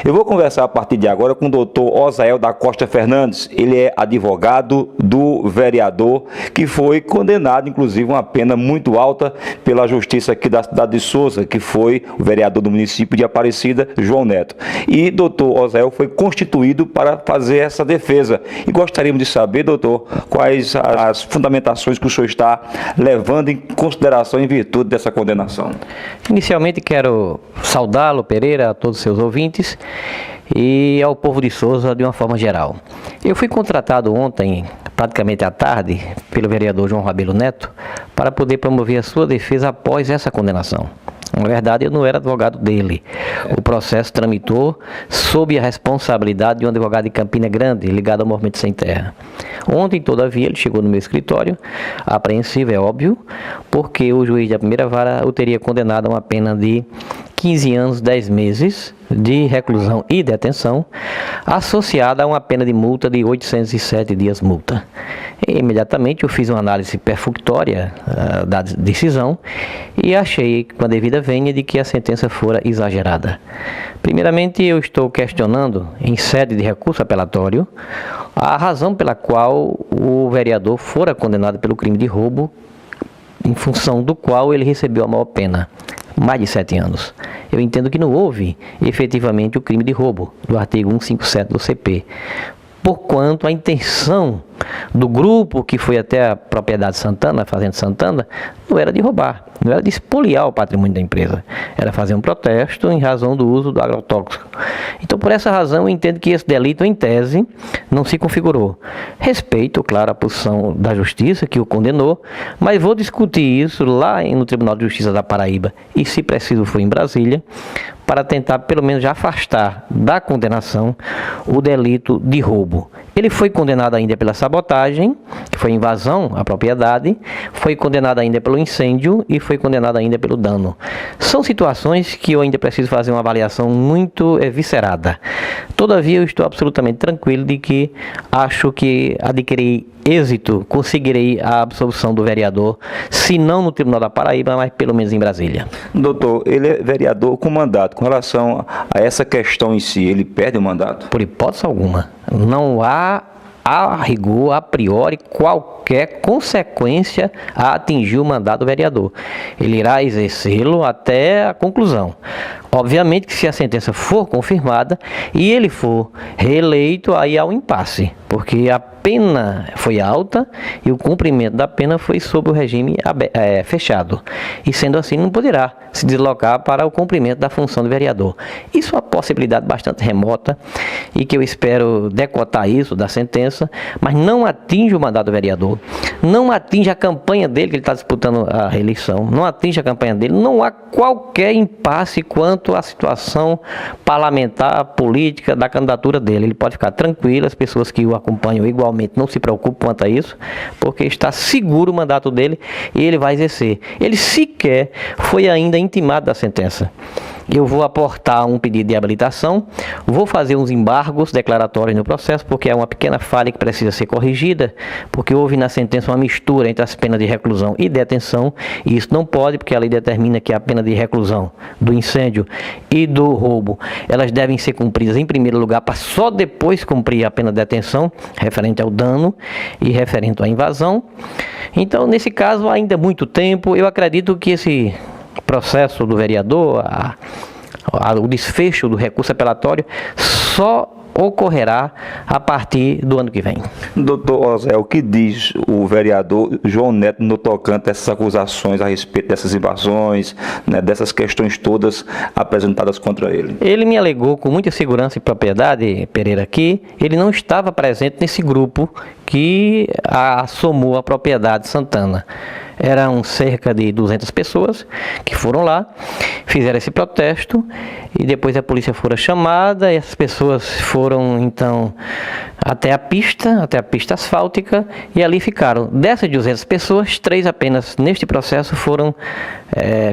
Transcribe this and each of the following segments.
Eu vou conversar a partir de agora com o doutor Osael da Costa Fernandes. Ele é advogado do vereador que foi condenado, inclusive, uma pena muito alta pela justiça aqui da cidade de Souza, que foi o vereador do município de Aparecida, João Neto. E doutor Osael foi constituído para fazer essa defesa. E gostaríamos de saber, doutor, quais as fundamentações que o senhor está levando em consideração em virtude dessa condenação. Inicialmente quero saudá-lo, Pereira, a todos os seus ouvintes e ao povo de Souza de uma forma geral. Eu fui contratado ontem, praticamente à tarde, pelo vereador João Rabelo Neto, para poder promover a sua defesa após essa condenação. Na verdade, eu não era advogado dele. O processo tramitou sob a responsabilidade de um advogado de Campina Grande, ligado ao Movimento Sem Terra. Ontem, todavia, ele chegou no meu escritório, apreensivo, é óbvio, porque o juiz da primeira vara o teria condenado a uma pena de 15 anos, 10 meses de reclusão e detenção, associada a uma pena de multa de 807 dias multa. E, imediatamente eu fiz uma análise perfunctória da decisão e achei, com a devida vênia, de que a sentença fora exagerada. Primeiramente, eu estou questionando, em sede de recurso apelatório, a razão pela qual o vereador fora condenado pelo crime de roubo, em função do qual ele recebeu a maior pena, mais de 7 anos. Eu entendo que não houve efetivamente o crime de roubo do artigo 157 do CP, porquanto a intenção do grupo que foi até a propriedade Santana, a Fazenda Santana, não era de roubar, não era de espoliar o patrimônio da empresa, era fazer um protesto em razão do uso do agrotóxico. Então, por essa razão, eu entendo que esse delito, em tese, não se configurou. Respeito, claro, a posição da Justiça, que o condenou, mas vou discutir isso lá no Tribunal de Justiça da Paraíba, e se preciso for em Brasília, para tentar, pelo menos, já afastar da condenação o delito de roubo. Ele foi condenado ainda pela sabotagem, que foi invasão à propriedade, foi condenado ainda pelo incêndio e foi condenado ainda pelo dano. São situações que eu ainda preciso fazer uma avaliação muito viscerada. Todavia, eu estou absolutamente tranquilo de que acho que adquiri êxito, conseguirei a absolução do vereador, se não no Tribunal da Paraíba, mas pelo menos em Brasília. Doutor, ele é vereador com mandato. Com relação a essa questão em si, ele perde o mandato? Por hipótese alguma. Não há, a rigor, a priori, qualquer consequência a atingir o mandato do vereador. Ele irá exercê-lo até a conclusão. Obviamente que se a sentença for confirmada e ele for reeleito, aí há um impasse, porque a pena foi alta e o cumprimento da pena foi sob o regime fechado. E sendo assim, não poderá se deslocar para o cumprimento da função do vereador. Isso é uma possibilidade bastante remota e que eu espero decotar isso da sentença, mas não atinge o mandato do vereador, não atinge a campanha dele, que ele está disputando a reeleição, não atinge a campanha dele, não há qualquer impasse quanto à situação parlamentar, política da candidatura dele. Ele pode ficar tranquilo, as pessoas que o acompanham igualmente não se preocupam quanto a isso, porque está seguro o mandato dele e ele vai exercer. Ele sequer foi ainda intimado da sentença. Eu vou aportar um pedido de habilitação, vou fazer uns embargos declaratórios no processo, porque é uma pequena falha que precisa ser corrigida, porque houve na sentença uma mistura entre as penas de reclusão e detenção, e isso não pode, porque a lei determina que a pena de reclusão do incêndio e do roubo, elas devem ser cumpridas em primeiro lugar, para só depois cumprir a pena de detenção, referente ao dano e referente à invasão. Então, nesse caso, ainda é muito tempo. Eu acredito que esse processo do vereador, o desfecho do recurso apelatório, só ocorrerá a partir do ano que vem. Doutor Osael, o que diz o vereador João Neto no tocante a essas acusações a respeito dessas invasões, né, dessas questões todas apresentadas contra ele? Ele me alegou com muita segurança e propriedade, Pereira, que ele não estava presente nesse grupo que assomou a propriedade Santana. Eram cerca de 200 pessoas que foram lá, fizeram esse protesto e depois a polícia foi chamada e as pessoas foram então até a pista asfáltica e ali ficaram. Dessas 200 pessoas, 3 apenas neste processo foram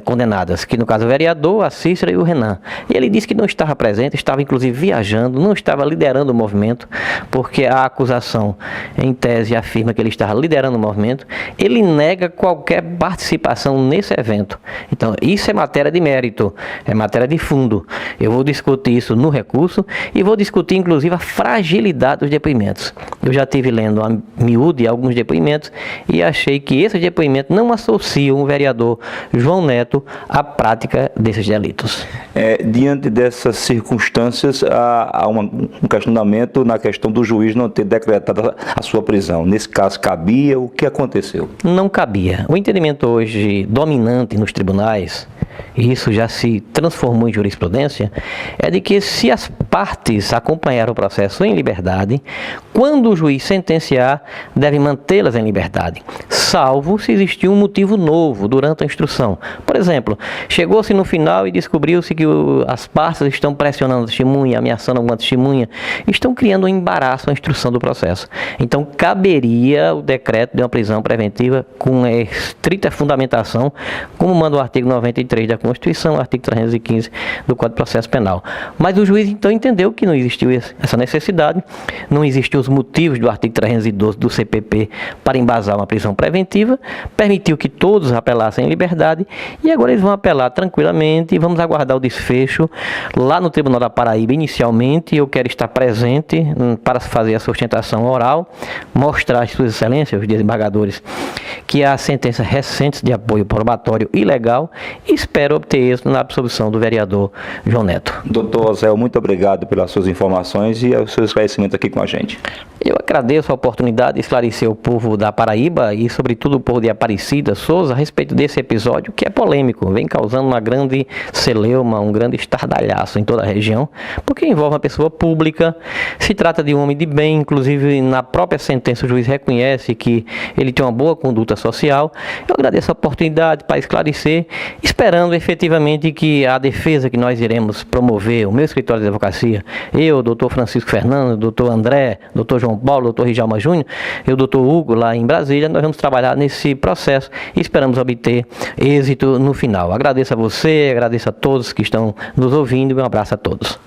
condenadas, que no caso o vereador, a Cícera e o Renan. E ele disse que não estava presente, estava inclusive viajando, não estava liderando o movimento, porque a acusação em tese afirma que ele estava liderando o movimento, ele nega qualquer participação nesse evento. Então, isso é matéria de mérito, é matéria de fundo. Eu vou discutir isso no recurso e vou discutir, inclusive, a fragilidade dos depoimentos. Eu já estive lendo a miúde alguns depoimentos e achei que esses depoimentos não associam o vereador João Neto à prática desses delitos. Diante dessas circunstâncias, há um questionamento na questão do juiz não ter decretado a sua prisão. Nesse caso, cabia? O que aconteceu? Não cabia. O entendimento hoje dominante nos tribunais, e isso já se transformou em jurisprudência, é de que se as partes acompanharam o processo em liberdade, quando o juiz sentenciar, deve mantê-las em liberdade, salvo se existir um motivo novo durante a instrução. Por exemplo, chegou-se no final e descobriu-se que as partes estão pressionando a testemunha, ameaçando alguma testemunha, estão criando um embaraço à instrução do processo. Então, caberia o decreto de uma prisão preventiva com estrita fundamentação, como manda o artigo 93 da Constituição, artigo 315 do Código de Processo Penal. Mas o juiz então entendeu que não existiu essa necessidade, não existiam os motivos do artigo 312 do CPP para embasar uma prisão preventiva, permitiu que todos apelassem em liberdade e agora eles vão apelar tranquilamente e vamos aguardar o desfecho lá no Tribunal da Paraíba. Inicialmente eu quero estar presente para fazer a sustentação oral, mostrar às suas excelências, os desembargadores, que há sentenças recentes de apoio probatório ilegal e espero obter êxito na absolvição do vereador João Neto. Doutor Oséiel, muito obrigado pelas suas informações e o seu esclarecimento aqui com a gente. Eu agradeço a oportunidade de esclarecer o povo da Paraíba e, sobretudo, o povo de Aparecida, Souza, a respeito desse episódio que é polêmico, vem causando uma grande celeuma, um grande estardalhaço em toda a região, porque envolve uma pessoa pública, se trata de um homem de bem, inclusive na própria sentença o juiz reconhece que ele tem uma boa conduta social. Eu agradeço a oportunidade para esclarecer, esperando efetivamente que a defesa que nós iremos promover, o meu escritório de advocacia, eu, doutor Francisco Fernando, doutor André, doutor João Paulo, doutor Rijalma Júnior, eu, doutor Hugo, lá em Brasília, nós vamos trabalhar nesse processo e esperamos obter êxito no final. Agradeço a você, agradeço a todos que estão nos ouvindo e um abraço a todos.